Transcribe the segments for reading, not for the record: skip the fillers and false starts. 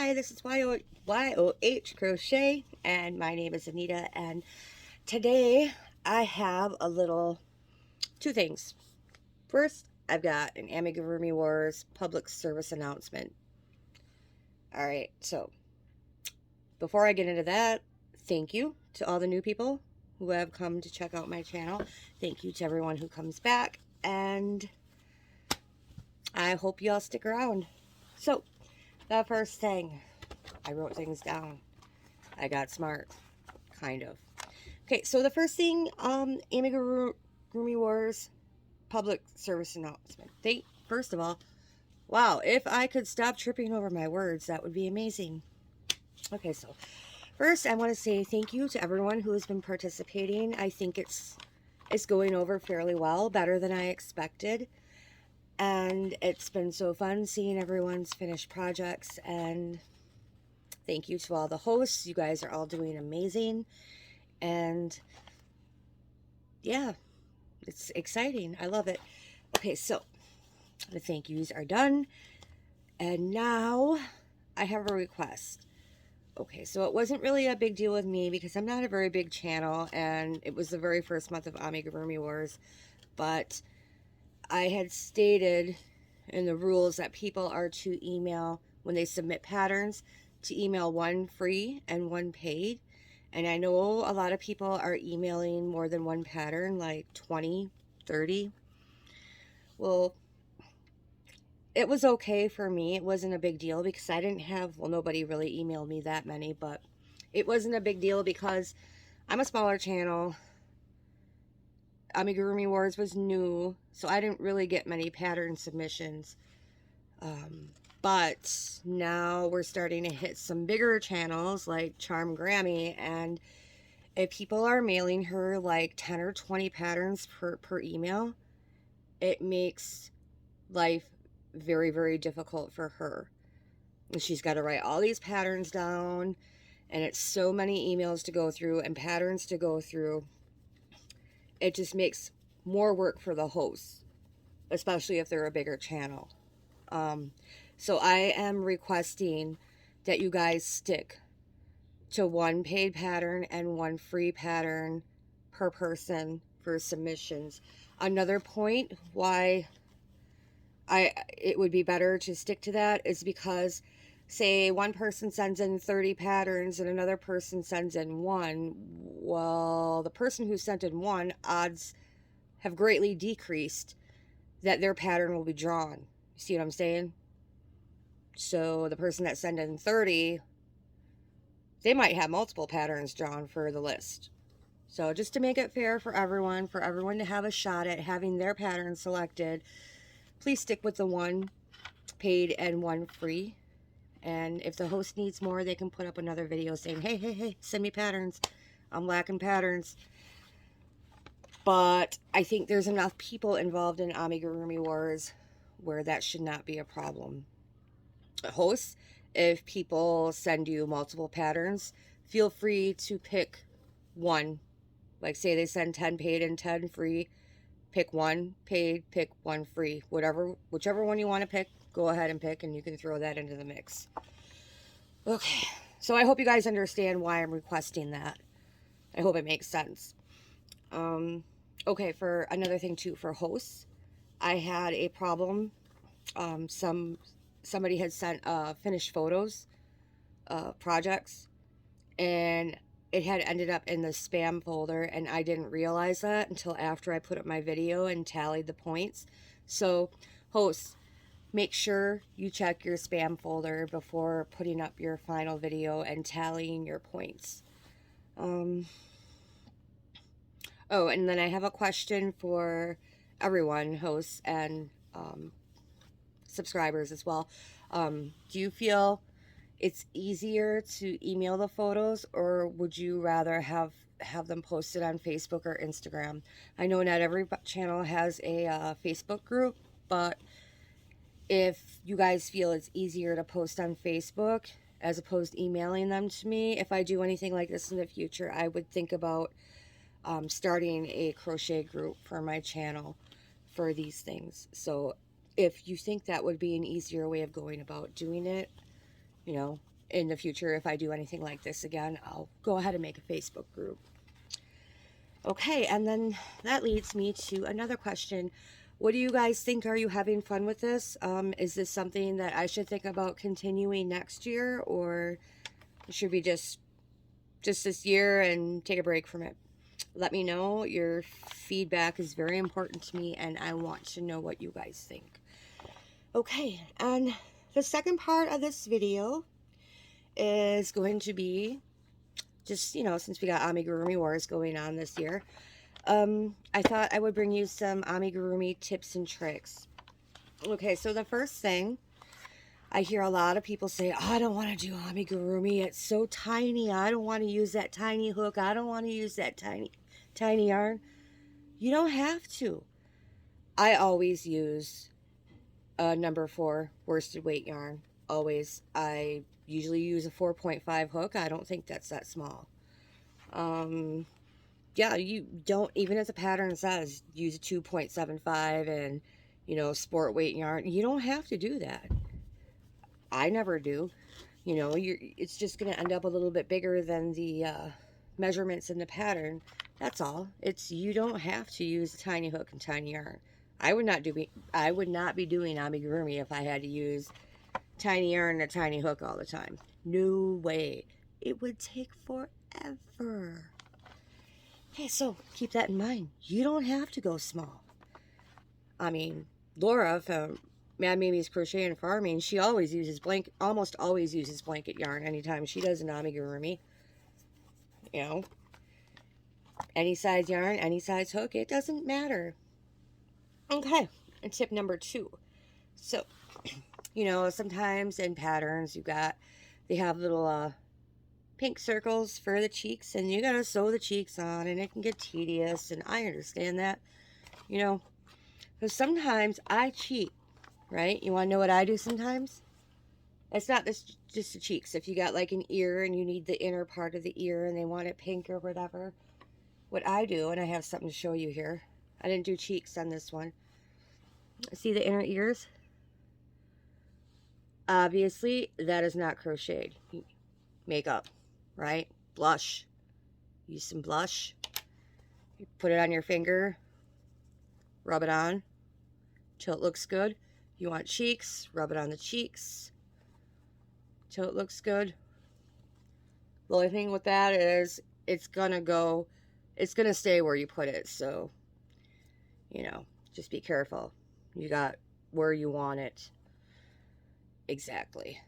Hi, this is YOH Crochet, and my name is Anita, and today I have two things. First, I've got an Amigurumi Wars public service announcement. Alright, so before I get into that, thank you to all the new people who have come to check out my channel. Thank you to everyone who comes back, and I hope you all stick around. So, the first thing, I wrote things down. I got smart, kind of. Okay, so the first thing, Amigurumi Wars public service announcement. First of all, wow, if I could stop tripping over my words, that would be amazing. Okay, so first I want to say thank you to everyone who has been participating. I think it's going over fairly well, better than I expected. And it's been so fun seeing everyone's finished projects, and thank you to all the hosts. You guys are all doing amazing. And yeah, it's exciting. I love it. Okay, so the thank yous are done. And now I have a request. Okay, so it wasn't really a big deal with me because I'm not a very big channel, and it was the very first month of Amigurumi Wars. But I had stated in the rules that people are to email, when they submit patterns, to email one free and one paid. And I know a lot of people are emailing more than one pattern, like 20, 30. Well, it was okay for me. It wasn't a big deal because I didn't have, well, nobody really emailed me that many, but it wasn't a big deal because I'm a smaller channel. Amigurumi Wars was new, so I didn't really get many pattern submissions. But now we're starting to hit some bigger channels like Charm Grammy, and if people are mailing her like 10 or 20 patterns per email, it makes life very, very difficult for her. And she's got to write all these patterns down, and it's so many emails to go through and patterns to go through. It just makes more work for the hosts, especially if they're a bigger channel. So I am requesting that you guys stick to one paid pattern and one free pattern per person for submissions. Another point why it would be better to stick to that is because, say one person sends in 30 patterns and another person sends in one. Well, the person who sent in one, odds have greatly decreased that their pattern will be drawn. You see what I'm saying? So the person that sent in 30, they might have multiple patterns drawn for the list. So just to make it fair for everyone to have a shot at having their pattern selected, please stick with the one paid and one free. And if the host needs more, they can put up another video saying, hey, send me patterns. I'm lacking patterns. But I think there's enough people involved in Amigurumi Wars where that should not be a problem. Hosts, if people send you multiple patterns, feel free to pick one. Like, say they send 10 paid and 10 free. Pick one paid, pick one free. Whichever one you want to pick, go ahead and pick, and you can throw that into the mix. Okay, so I hope you guys understand why I'm requesting that. I hope it makes sense. Okay, for another thing too, for hosts, I had a problem. Somebody had sent finished photos, projects, and it had ended up in the spam folder, and I didn't realize that until after I put up my video and tallied the points. So, hosts, make sure you check your spam folder before putting up your final video and tallying your points. Oh, and then I have a question for everyone, hosts and subscribers as well. Do you feel it's easier to email the photos, or would you rather have them posted on Facebook or Instagram? I know not every channel has a Facebook group, but if you guys feel it's easier to post on Facebook as opposed to emailing them to me, if I do anything like this in the future, I would think about starting a crochet group for my channel for these things. So if you think that would be an easier way of going about doing it, you know, in the future, if I do anything like this again, I'll go ahead and make a Facebook group. Okay, and then that leads me to another question. What do you guys think? Are you having fun with this? Is this something that I should think about continuing next year, or should we just this year and take a break from it? Let me know. Your feedback is very important to me, and I want to know what you guys think. Okay, and the second part of this video is going to be just, you know, since we got Amigurumi Wars going on this year, I thought I would bring you some amigurumi tips and tricks. Okay, so the first thing, I hear a lot of people say, oh, I don't want to do amigurumi. It's so tiny. I don't want to use that tiny hook. I don't want to use that tiny yarn. You don't have to. I always use a number 4 worsted weight yarn. Always. I usually use a 4.5 hook. I don't think that's that small. Yeah, you don't, even if the pattern says use a 2.75 and, you know, sport weight yarn, you don't have to do that. I never do. You know, it's just going to end up a little bit bigger than the measurements in the pattern. That's all. You don't have to use a tiny hook and tiny yarn. I would not be doing amigurumi if I had to use tiny yarn and a tiny hook all the time. No way. It would take forever. Okay, so keep that in mind. You don't have to go small. I mean, Laura from Mad Mimi's Crochet and Farming, she always uses almost always uses blanket yarn anytime she does an amigurumi. You know, any size yarn, any size hook, it doesn't matter. Okay, and tip number 2. So, you know, sometimes in patterns they have little pink circles for the cheeks, and you gotta sew the cheeks on, and it can get tedious, and I understand that, you know, because sometimes I cheat, right? You want to know what I do sometimes? It's not just the cheeks. If you got like an ear and you need the inner part of the ear and they want it pink or whatever, what I do, and I have something to show you here. I didn't do cheeks on this one. See the inner ears? Obviously, that is not crocheted. Makeup, right? Blush. Use some blush. You put it on your finger. Rub it on till it looks good. You want cheeks, rub it on the cheeks till it looks good. The only thing with that is it's gonna stay where you put it, so, you know, just be careful. You got where you want it exactly,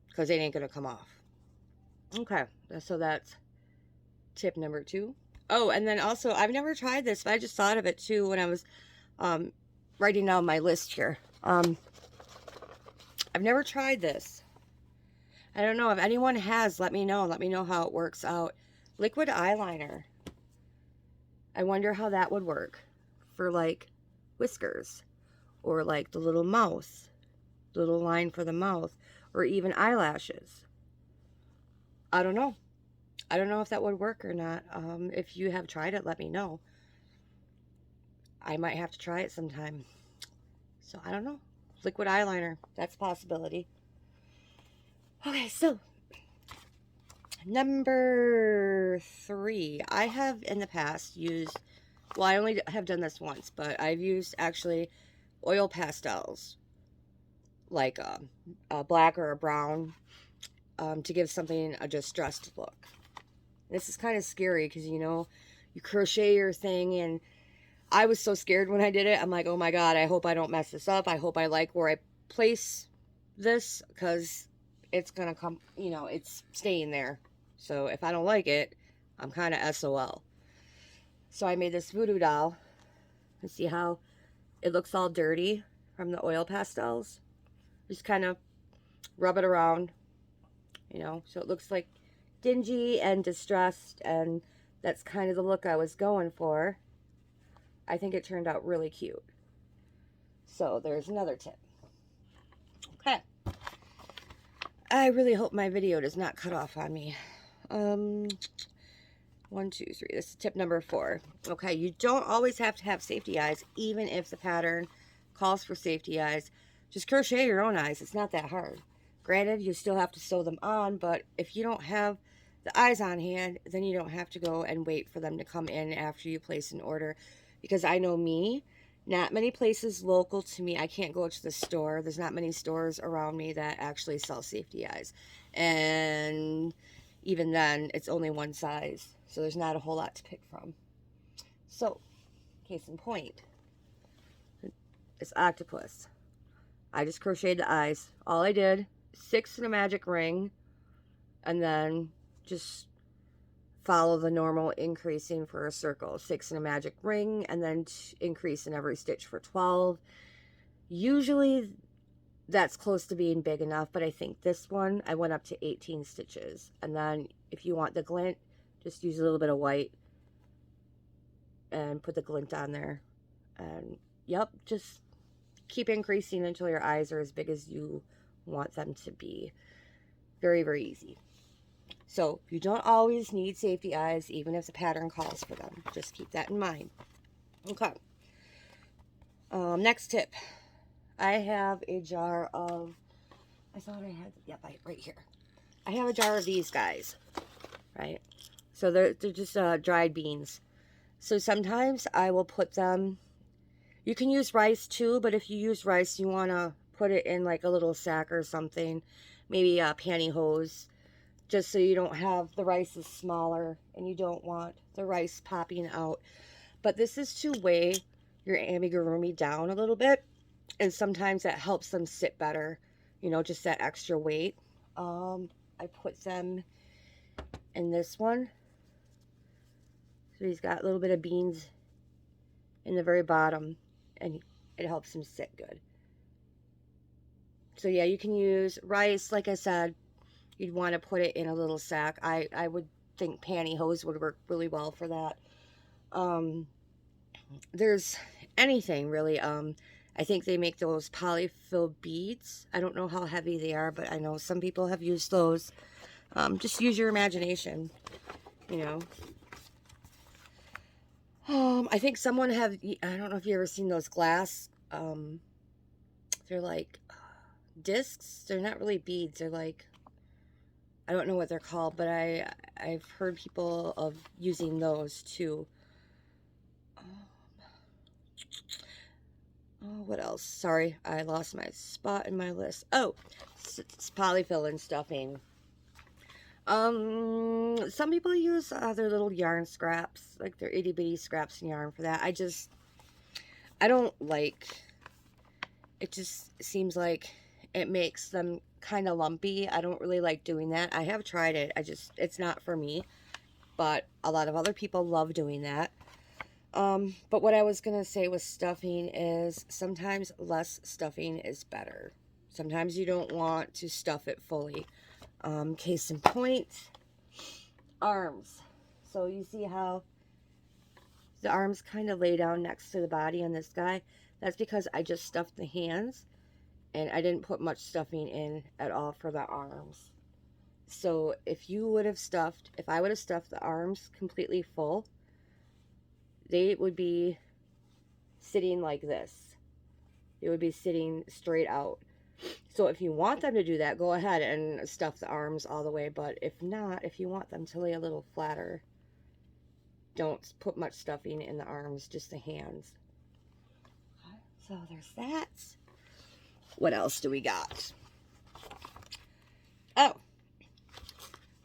because it ain't gonna come off. Okay, so that's tip number 2. Oh, and then also, I've never tried this, but I just thought of it too when I was writing down my list here. I've never tried this. I don't know if anyone has. Let me know. Let me know how it works out. Liquid eyeliner. I wonder how that would work for like whiskers, or like the little mouth, little line for the mouth, or even eyelashes. I don't know. I don't know if that would work or not. If you have tried it, let me know. I might have to try it sometime. So, I don't know. Liquid eyeliner. That's a possibility. Okay, so number 3. I have in the past used, well, I only have done this once, but I've used actually oil pastels, like a black or a brown, to give something a distressed look. This is kind of scary because, you know, you crochet your thing, and I was so scared when I did it. I'm like, oh my God, I hope I don't mess this up. I hope I like where I place this, because it's going to come, you know, it's staying there. So if I don't like it, I'm kind of SOL. So I made this voodoo doll. And see how it looks all dirty from the oil pastels? Just kind of rub it around, you know, so it looks like dingy and distressed, and that's kind of the look I was going for. I think it turned out really cute. So there's another tip. Okay. I really hope my video does not cut off on me. 1, 2, 3. This is tip number 4. Okay, you don't always have to have safety eyes, even if the pattern calls for safety eyes. Just crochet your own eyes. It's not that hard. Granted, you still have to sew them on, but if you don't have the eyes on hand, then you don't have to go and wait for them to come in after you place an order. Because I know me, not many places local to me, I can't go to the store. There's not many stores around me that actually sell safety eyes. And even then, it's only one size. So there's not a whole lot to pick from. So, case in point, it's octopus. I just crocheted the eyes. All I did, 6 in a magic ring, and then just follow the normal increasing for a circle. 6 in a magic ring, and then increase in every stitch for 12. Usually that's close to being big enough, but I think this one I went up to 18 stitches. And then if you want the glint, just use a little bit of white and put the glint on there. And yep, just keep increasing until your eyes are as big as you want them to be. Very, very easy. So you don't always need safety eyes, even if the pattern calls for them. Just keep that in mind. Okay. Next tip. I have a jar of, I thought I had, yep, right here. I have a jar of these guys, right? So they're just dried beans. So sometimes I will put them, you can use rice too, but if you use rice, you want to put it in like a little sack or something, maybe a pantyhose, just so you don't have, the rice is smaller and you don't want the rice popping out. But this is to weigh your amigurumi down a little bit, and sometimes that helps them sit better, you know, just that extra weight. I put them in this one. So he's got a little bit of beans in the very bottom, and it helps him sit good. So yeah, you can use rice. Like I said, you'd want to put it in a little sack. I would think pantyhose would work really well for that. There's anything really. I think they make those polyfill beads. I don't know how heavy they are, but I know some people have used those. Just use your imagination, you know. I think someone have, I don't know if you've ever seen those glass, they're like discs. They're not really beads. They're like, I don't know what they're called, but I've heard people of using those too. Oh, what else? Sorry, I lost my spot in my list. Oh, it's polyfilling stuffing. Some people use their little yarn scraps, like their itty bitty scraps and yarn for that. I don't like, it just seems like it makes them kind of lumpy. I don't really like doing that. I have tried it. It's not for me, but a lot of other people love doing that. But what I was going to say with stuffing is sometimes less stuffing is better. Sometimes you don't want to stuff it fully. Case in point, arms. So you see how the arms kind of lay down next to the body on this guy? That's because I just stuffed the hands and I didn't put much stuffing in at all for the arms. So if I would have stuffed the arms completely full, they would be sitting like this. They would be sitting straight out. So if you want them to do that, go ahead and stuff the arms all the way. But if not, if you want them to lay a little flatter, don't put much stuffing in the arms, just the hands. So there's that. What else do we got? Oh,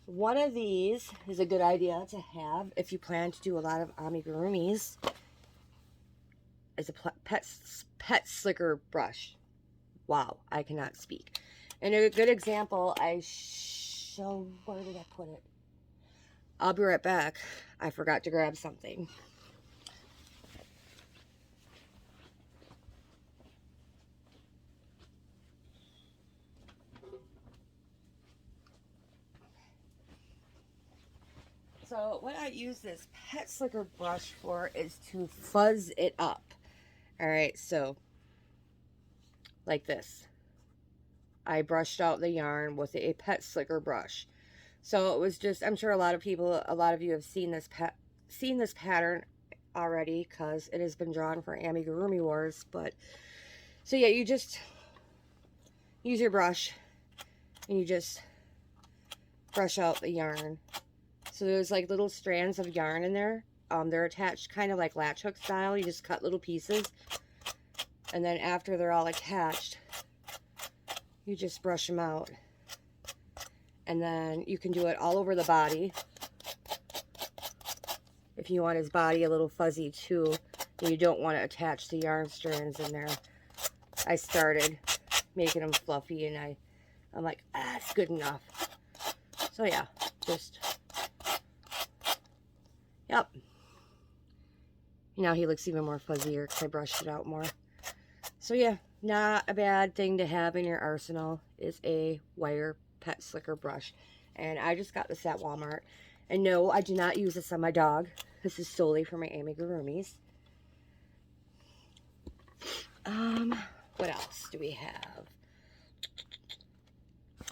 one of these is a good idea to have if you plan to do a lot of amigurumis. Is a pet slicker brush. Wow, I cannot speak. And a good example, where did I put it? I'll be right back. I forgot to grab something. So what I use this pet slicker brush for is to fuzz it up. All right, so like this. I brushed out the yarn with a pet slicker brush. So it was just, I'm sure a lot of you have seen this pattern already because it has been drawn for Amigurumi Wars. But so yeah, you just use your brush and you just brush out the yarn. So there's like little strands of yarn in there. They're attached kind of like latch hook style. You just cut little pieces, and then after they're all attached, you just brush them out. And then you can do it all over the body. If you want his body a little fuzzy too, and you don't want to attach the yarn strands in there. I started making them fluffy, and I'm like, it's good enough. So yeah, just, yep. Now he looks even more fuzzier because I brushed it out more. So yeah, not a bad thing to have in your arsenal is a wire pet slicker brush. And I just got this at Walmart. And no, I do not use this on my dog. This is solely for my amigurumis. What else do we have?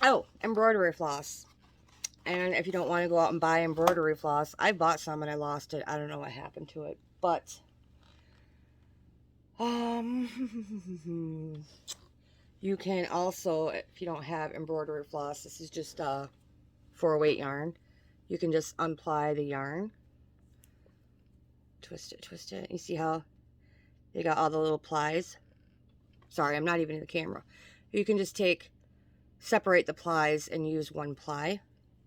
Oh, embroidery floss. And if you don't want to go out and buy embroidery floss, I bought some and I lost it. I don't know what happened to it. But, you can also, if you don't have embroidery floss, this is just 4-weight yarn. You can just unply the yarn. Twist it, twist it. You see how they got all the little plies? Sorry, I'm not even in the camera. You can just separate the plies and use one ply.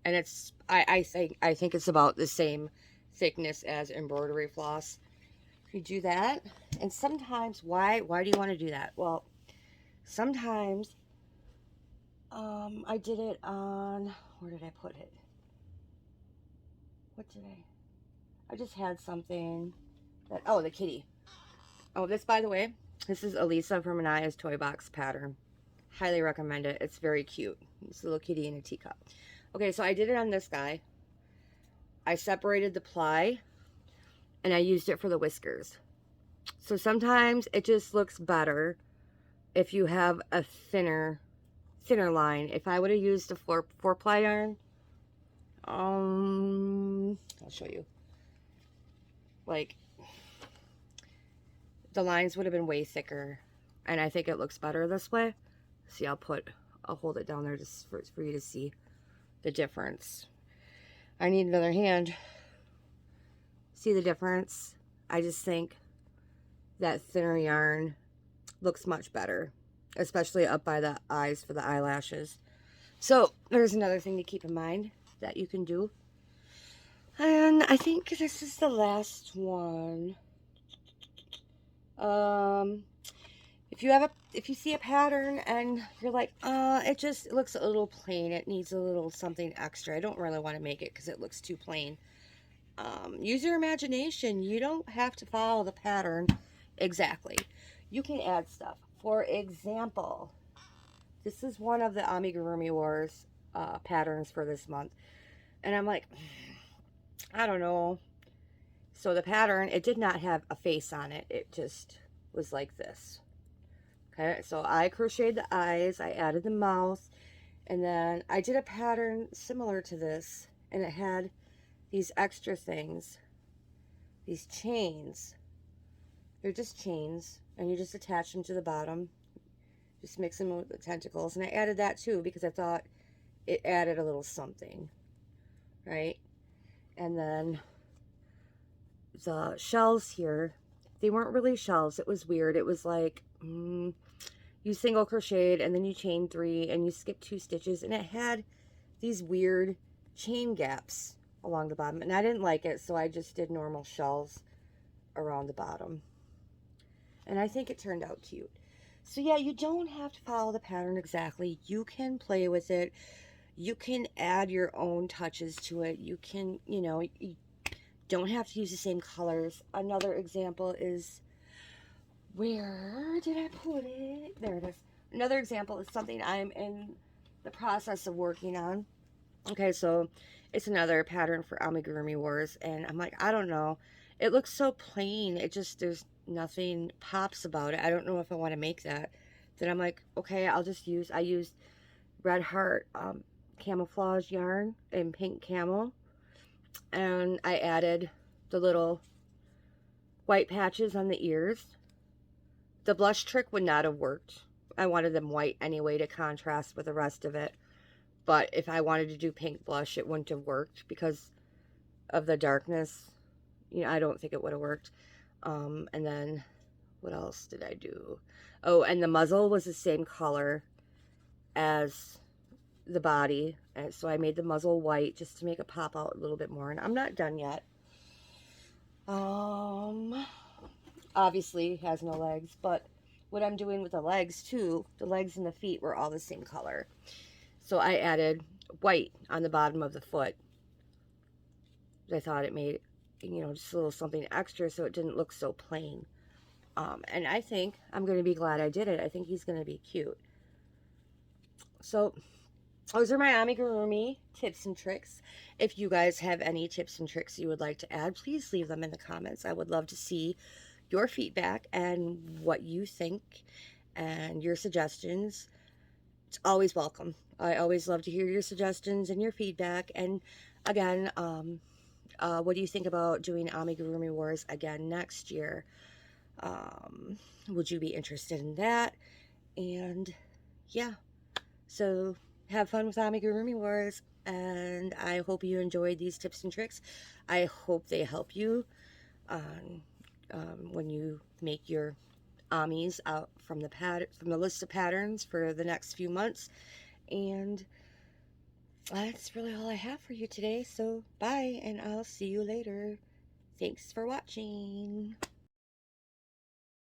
And it's, I think it's about the same thickness as embroidery floss. You do that. And sometimes, why do you want to do that? Well, sometimes, I did it on, where did I put it? What did I just had something that, oh, the kitty. Oh, this, by the way, this is Elisa from Anaya's Toy Box pattern. Highly recommend it. It's very cute. It's a little kitty in a teacup. Okay, so I did it on this guy. I separated the ply, and I used it for the whiskers. So sometimes it just looks better if you have a thinner line. If I would have used a 4-ply yarn, I'll show you. Like, the lines would have been way thicker, and I think it looks better this way. See, I'll hold it down there just for you to see the difference. I need another hand. See the difference? I just think that thinner yarn looks much better, especially up by the eyes for the eyelashes. So there's another thing to keep in mind that you can do. And I think this is the last one. If you see a pattern and you're like, it looks a little plain, it needs a little something extra, I don't really want to make it because it looks too plain. Use your imagination. You don't have to follow the pattern exactly. You can add stuff. For example, this is one of the Amigurumi Wars patterns for this month. And I'm like, I don't know. So the pattern, it did not have a face on it. It just was like this. Okay, so I crocheted the eyes, I added the mouth, and then I did a pattern similar to this, and it had these extra things, these chains. They're just chains, and you just attach them to the bottom. Just mix them with the tentacles, and I added that too because I thought it added a little something, right? And then the shells here, they weren't really shells. It was weird. It was like, you single crocheted and then you chain 3 and you skip 2 stitches, and it had these weird chain gaps along the bottom, and I didn't like it, so I just did normal shells around the bottom, and I think it turned out cute. So yeah, you don't have to follow the pattern exactly. You can play with it. You can add your own touches to it. You can, you don't have to use the same colors. Another example is, where did I put it? There it is. Another example is something I'm in the process of working on. Okay, so it's another pattern for Amigurumi Wars, and I'm like, I don't know. It looks so plain. There's nothing pops about it. I don't know if I want to make that. Then I'm like, okay, I used Red Heart camouflage yarn in pink camel, and I added the little white patches on the ears. The blush trick would not have worked. I wanted them white anyway to contrast with the rest of it. But if I wanted to do pink blush, it wouldn't have worked because of the darkness. You know, I don't think it would have worked. And then what else did I do? Oh, and the muzzle was the same color as the body. And so I made the muzzle white just to make it pop out a little bit more. And I'm not done yet. Obviously has no legs, but what I'm doing with the legs too, the legs and the feet were all the same color. So I added white on the bottom of the foot. I thought it made, you know, just a little something extra so it didn't look so plain. And I think I'm going to be glad I did it. I think he's going to be cute. So those are my amigurumi tips and tricks. If you guys have any tips and tricks you would like to add, please leave them in the comments. I would love to see your feedback and what you think and your suggestions. It's always welcome. I always love to hear your suggestions and your feedback. And again, what do you think about doing Amigurumi Wars again next year? Would you be interested in that? And yeah, so have fun with Amigurumi Wars, and I hope you enjoyed these tips and tricks. I hope they help you on when you make your amis out from the list of patterns for the next few months. And that's really all I have for you today. So bye, and I'll see you later. Thanks for watching.